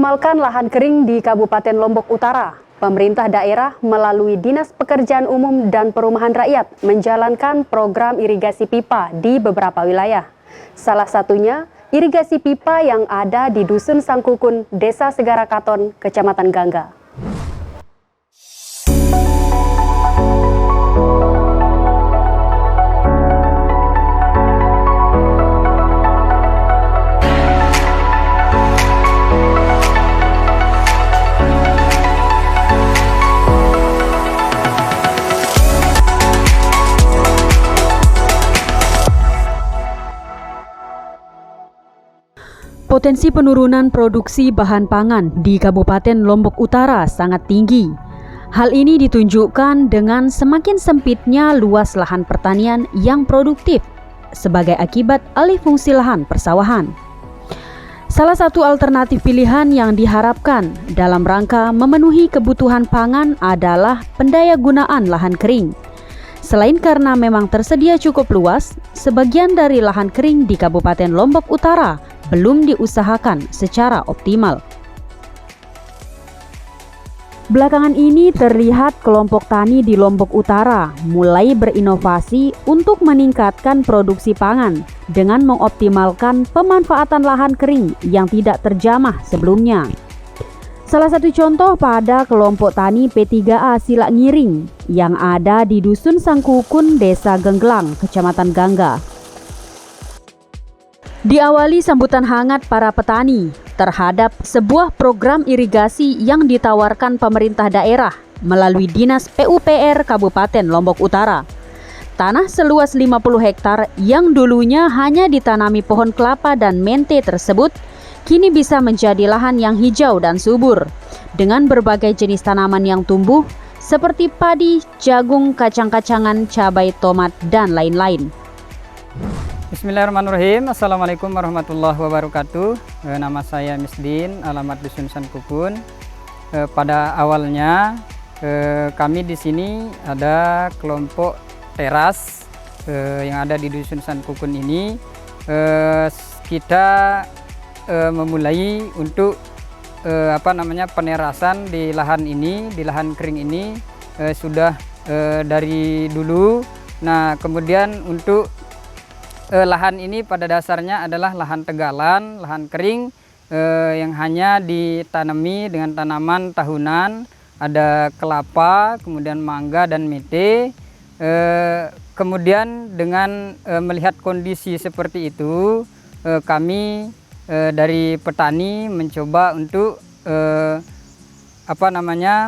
mengoptimalkan lahan kering di Kabupaten Lombok Utara, pemerintah daerah melalui Dinas Pekerjaan Umum dan Perumahan Rakyat menjalankan program irigasi pipa di beberapa wilayah. Salah satunya irigasi pipa yang ada di Dusun Sangkukun, Desa Segara Katon, Kecamatan Gangga. Potensi penurunan produksi bahan pangan di Kabupaten Lombok Utara sangat tinggi. Hal ini ditunjukkan dengan semakin sempitnya luas lahan pertanian yang produktif sebagai akibat alih fungsi lahan persawahan. Salah satu alternatif pilihan yang diharapkan dalam rangka memenuhi kebutuhan pangan adalah pendayagunaan lahan kering. Selain karena memang tersedia cukup luas, sebagian dari lahan kering di Kabupaten Lombok Utara belum diusahakan secara optimal. Belakangan ini terlihat kelompok tani di Lombok Utara mulai berinovasi untuk meningkatkan produksi pangan dengan mengoptimalkan pemanfaatan lahan kering yang tidak terjamah sebelumnya. Salah satu contoh pada kelompok tani P3A Silak Ngiring yang ada di Dusun Sangkukun, Desa Genggelang, Kecamatan Gangga. Diawali sambutan hangat para petani terhadap sebuah program irigasi yang ditawarkan pemerintah daerah melalui Dinas PUPR Kabupaten Lombok Utara. Tanah seluas 50 hektar yang dulunya hanya ditanami pohon kelapa dan mente tersebut kini bisa menjadi lahan yang hijau dan subur dengan berbagai jenis tanaman yang tumbuh seperti padi, jagung, kacang-kacangan, cabai, tomat, dan lain-lain. Bismillahirrahmanirrahim. Assalamualaikum warahmatullahi wabarakatuh. Nama saya Misdin, alamat Dusun Sangkukun. Pada awalnya kami di sini ada kelompok teras yang ada di Dusun Sangkukun ini. Kita memulai untuk penerasan di lahan ini, di lahan kering ini sudah dari dulu. Nah, kemudian untuk lahan ini pada dasarnya adalah lahan tegalan, lahan kering yang hanya ditanami dengan tanaman tahunan, ada kelapa, kemudian mangga dan mete. Kemudian dengan melihat kondisi seperti itu, kami dari petani mencoba untuk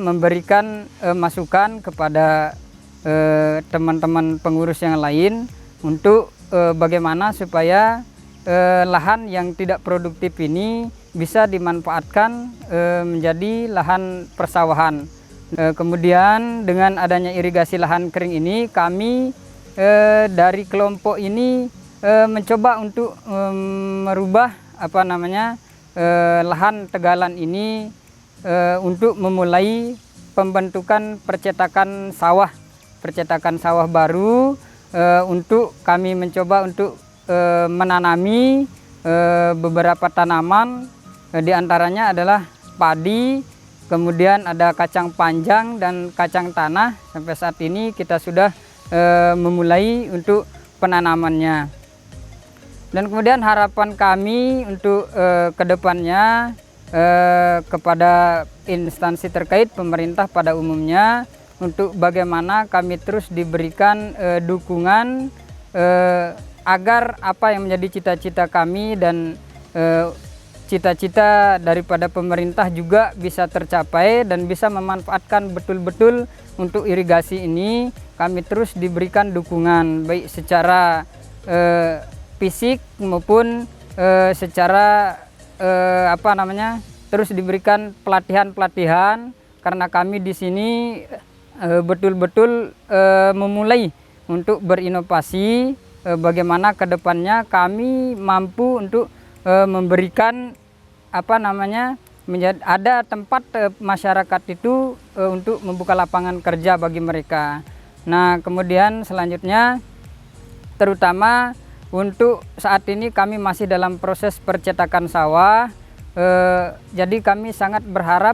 memberikan masukan kepada teman-teman pengurus yang lain untuk bagaimana supaya lahan yang tidak produktif ini bisa dimanfaatkan menjadi lahan persawahan. Kemudian dengan adanya irigasi lahan kering ini, kami dari kelompok ini mencoba untuk merubah lahan tegalan ini untuk memulai pembentukan percetakan sawah baru. Untuk kami mencoba untuk menanami beberapa tanaman, diantaranya adalah padi, kemudian ada kacang panjang dan kacang tanah. Sampai saat ini kita sudah memulai untuk penanamannya. Dan kemudian harapan kami untuk kedepannya kepada instansi terkait, pemerintah pada umumnya, untuk bagaimana kami terus diberikan dukungan agar apa yang menjadi cita-cita kami dan cita-cita daripada pemerintah juga bisa tercapai dan bisa memanfaatkan betul-betul untuk irigasi ini. Kami terus diberikan dukungan baik secara fisik maupun secara terus diberikan pelatihan-pelatihan, karena kami di sini betul-betul memulai untuk berinovasi bagaimana kedepannya kami mampu untuk memberikan ada tempat masyarakat itu untuk membuka lapangan kerja bagi mereka. Nah, kemudian selanjutnya terutama untuk saat ini kami masih dalam proses percetakan sawah. Jadi kami sangat berharap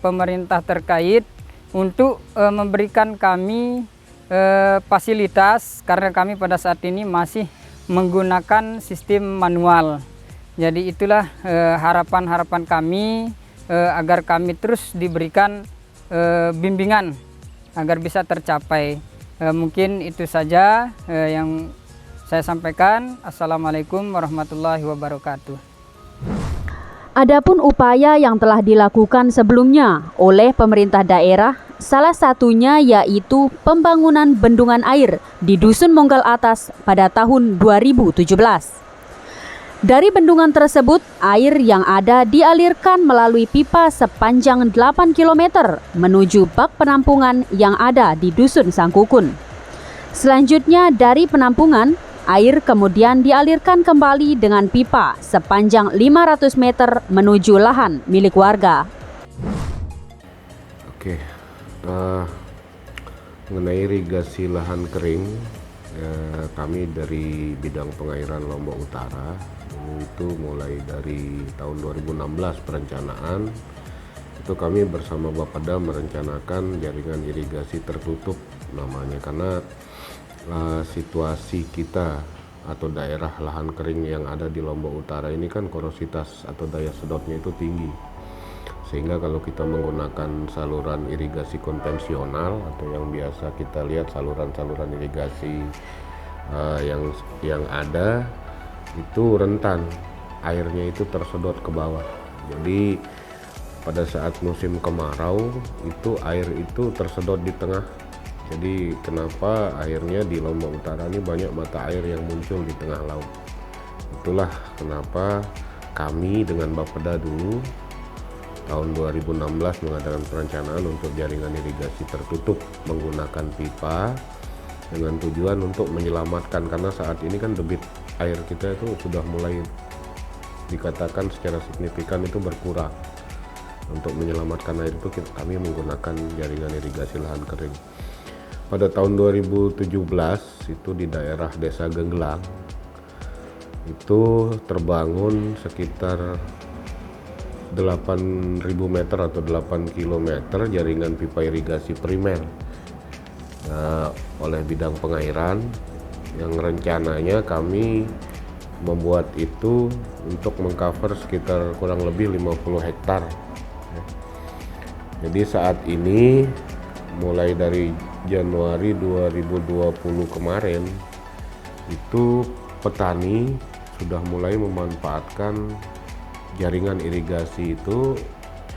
pemerintah terkait untuk memberikan kami fasilitas, karena kami pada saat ini masih menggunakan sistem manual. Jadi itulah harapan-harapan kami agar kami terus diberikan bimbingan agar bisa tercapai. Mungkin itu saja yang saya sampaikan. Assalamualaikum warahmatullahi wabarakatuh. Adapun upaya yang telah dilakukan sebelumnya oleh pemerintah daerah, salah satunya yaitu pembangunan bendungan air di Dusun Monggal Atas pada tahun 2017. Dari bendungan tersebut, air yang ada dialirkan melalui pipa sepanjang 8 km menuju bak penampungan yang ada di Dusun Sangkukun. Selanjutnya dari penampungan, air kemudian dialirkan kembali dengan pipa sepanjang 500 meter menuju lahan milik warga. Oke, mengenai irigasi lahan kering, kami dari bidang pengairan Lombok Utara itu mulai dari tahun 2016 perencanaan itu kami bersama Bapeda merencanakan jaringan irigasi tertutup namanya, karena situasi kita atau daerah lahan kering yang ada di Lombok Utara ini kan korositas atau daya sedotnya itu tinggi, sehingga kalau kita menggunakan saluran irigasi konvensional atau yang biasa kita lihat saluran-saluran irigasi yang ada itu rentan airnya itu tersedot ke bawah. Jadi pada saat musim kemarau itu air itu tersedot di tengah. Jadi kenapa akhirnya di Lombok Utara ini banyak mata air yang muncul di tengah laut. Itulah kenapa kami dengan Bapeda dulu tahun 2016 mengadakan perencanaan untuk jaringan irigasi tertutup menggunakan pipa dengan tujuan untuk menyelamatkan, karena saat ini kan debit air kita itu sudah mulai dikatakan secara signifikan itu berkurang. Untuk menyelamatkan air itu kami menggunakan jaringan irigasi lahan kering. Pada tahun 2017 itu di daerah Desa Genggelang itu terbangun sekitar 8.000 meter atau 8 km jaringan pipa irigasi primer oleh bidang pengairan, yang rencananya kami membuat itu untuk mengcover sekitar kurang lebih 50 hektar. Jadi saat ini mulai dari Januari 2020 kemarin itu petani sudah mulai memanfaatkan jaringan irigasi itu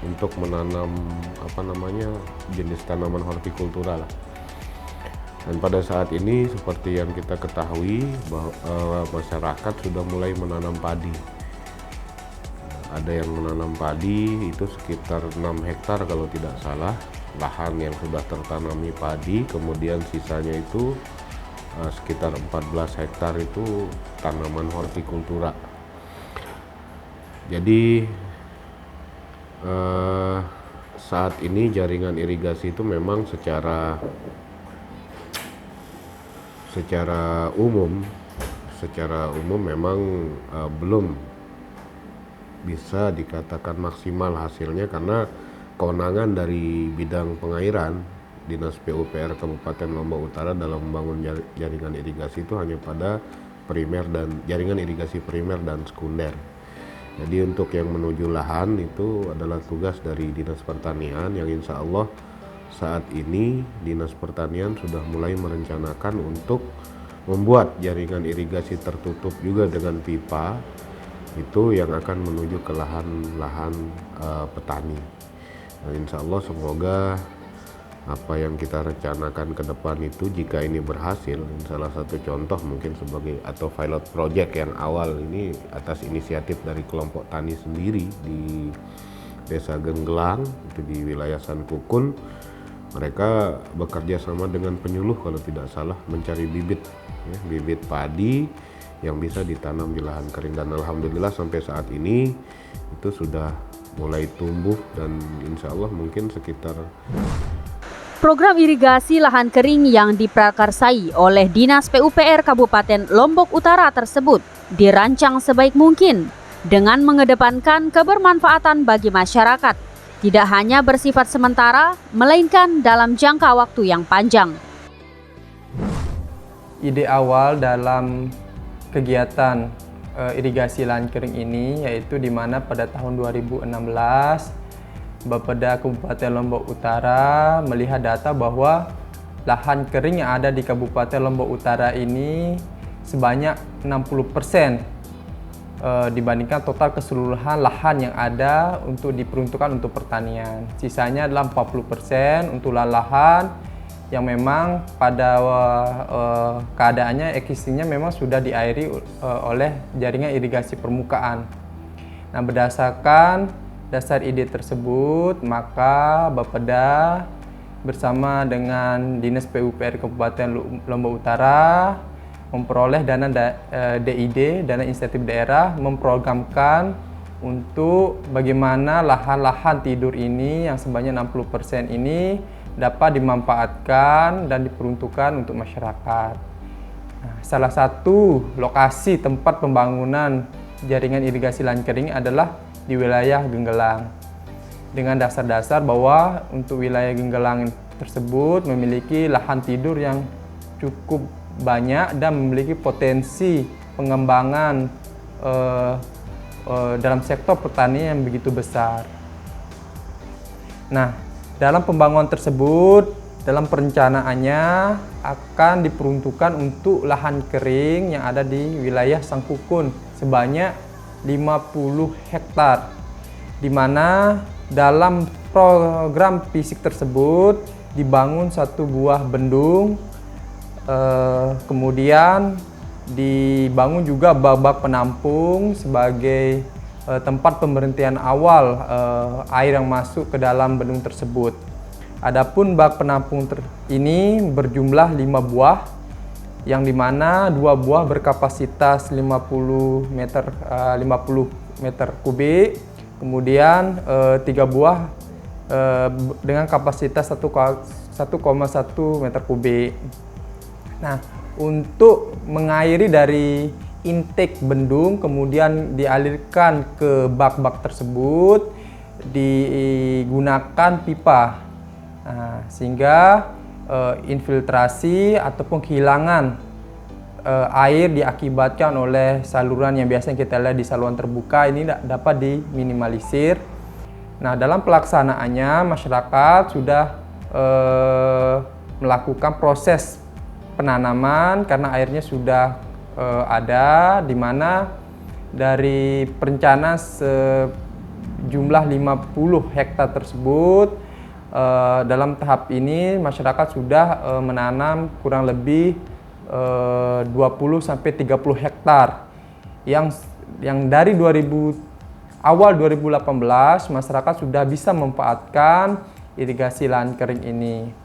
untuk menanam jenis tanaman hortikultura lah. Dan pada saat ini seperti yang kita ketahui bahwa masyarakat sudah mulai menanam padi. Ada yang menanam padi itu sekitar 6 hektar kalau tidak salah lahan yang sudah tertanami padi, kemudian sisanya itu sekitar 14 hektar itu tanaman hortikultura. Jadi saat ini jaringan irigasi itu memang secara umum memang belum bisa dikatakan maksimal hasilnya, karena kewenangan dari bidang pengairan Dinas PUPR Kabupaten Lombok Utara dalam membangun jaringan irigasi itu hanya pada primer dan jaringan irigasi primer dan sekunder. Jadi untuk yang menuju lahan itu adalah tugas dari Dinas Pertanian, yang insya Allah saat ini Dinas Pertanian sudah mulai merencanakan untuk membuat jaringan irigasi tertutup juga dengan pipa itu yang akan menuju ke lahan-lahan petani. Nah, insya Allah semoga apa yang kita rencanakan ke depan itu jika ini berhasil, salah satu contoh mungkin sebagai atau pilot project yang awal ini atas inisiatif dari kelompok tani sendiri di Desa Genggelang itu di wilayah Sangkukun. Mereka bekerja sama dengan penyuluh kalau tidak salah mencari bibit padi yang bisa ditanam di lahan kering, dan alhamdulillah sampai saat ini itu sudah mulai tumbuh dan insya Allah mungkin sekitar. Program irigasi lahan kering yang diprakarsai oleh Dinas PUPR Kabupaten Lombok Utara tersebut dirancang sebaik mungkin dengan mengedepankan kebermanfaatan bagi masyarakat, tidak hanya bersifat sementara, melainkan dalam jangka waktu yang panjang. Ide awal dalam kegiatan irigasi lahan kering ini yaitu di mana pada tahun 2016 Bapeda Kabupaten Lombok Utara melihat data bahwa lahan kering yang ada di Kabupaten Lombok Utara ini sebanyak 60% dibandingkan total keseluruhan lahan yang ada untuk diperuntukkan untuk pertanian. Sisanya adalah 40% untuk lahan yang memang pada keadaannya existingnya memang sudah diairi oleh jaringan irigasi permukaan. Nah, berdasarkan dasar ide tersebut, maka Bapeda bersama dengan Dinas PUPR Kabupaten Lombok Utara memperoleh dana DID, dana insentif daerah, memprogramkan untuk bagaimana lahan-lahan tidur ini yang sebanyak 60% ini dapat dimanfaatkan dan diperuntukkan untuk masyarakat. Nah, salah satu lokasi tempat pembangunan jaringan irigasi lahan kering adalah di wilayah Genggelang. Dengan dasar-dasar bahwa untuk wilayah Genggelang tersebut memiliki lahan tidur yang cukup banyak dan memiliki potensi pengembangan dalam sektor pertanian yang begitu besar. Nah, dalam pembangunan tersebut, dalam perencanaannya akan diperuntukkan untuk lahan kering yang ada di wilayah Sangkukun sebanyak 50 hektar, di mana dalam program fisik tersebut dibangun satu buah bendung, kemudian dibangun juga bak-bak penampung sebagai tempat pemberhentian awal air yang masuk ke dalam bendung tersebut. Adapun bak penampung ini berjumlah 5 buah, yang dimana 2 buah berkapasitas 50 meter kubik, kemudian 3 buah dengan kapasitas 1,1 meter kubik. Nah, untuk mengairi dari intake bendung kemudian dialirkan ke bak-bak tersebut digunakan pipa, sehingga infiltrasi ataupun kehilangan air diakibatkan oleh saluran yang biasanya kita lihat di saluran terbuka ini dapat diminimalisir. Nah, dalam pelaksanaannya masyarakat sudah melakukan proses penanaman karena airnya sudah ada, di mana dari perencanaan sejumlah 50 hektar tersebut dalam tahap ini masyarakat sudah menanam kurang lebih 20-30 hektar yang dari awal 2018 masyarakat sudah bisa memanfaatkan irigasi lahan kering ini,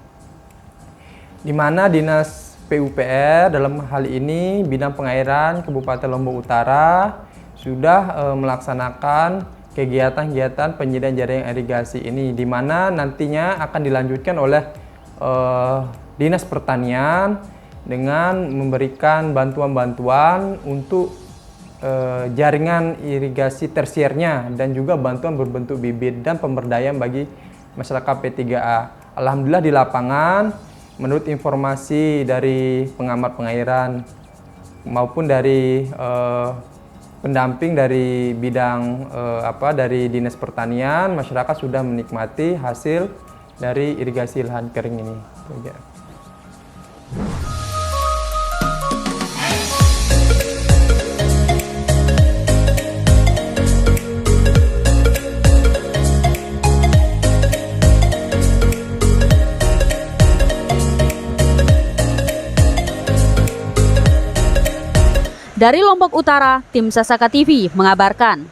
di mana Dinas PUPR dalam hal ini Bidang Pengairan Kabupaten Lombok Utara sudah melaksanakan kegiatan-kegiatan penyediaan jaringan irigasi ini, di mana nantinya akan dilanjutkan oleh Dinas Pertanian dengan memberikan bantuan-bantuan untuk jaringan irigasi tersiernya dan juga bantuan berbentuk bibit dan pemberdayaan bagi masyarakat P3A. Alhamdulillah di lapangan, menurut informasi dari pengamat pengairan maupun dari pendamping dari bidang dari Dinas Pertanian, masyarakat sudah menikmati hasil dari irigasi lahan kering ini. Dari Lombok Utara, tim Sasaka TV mengabarkan.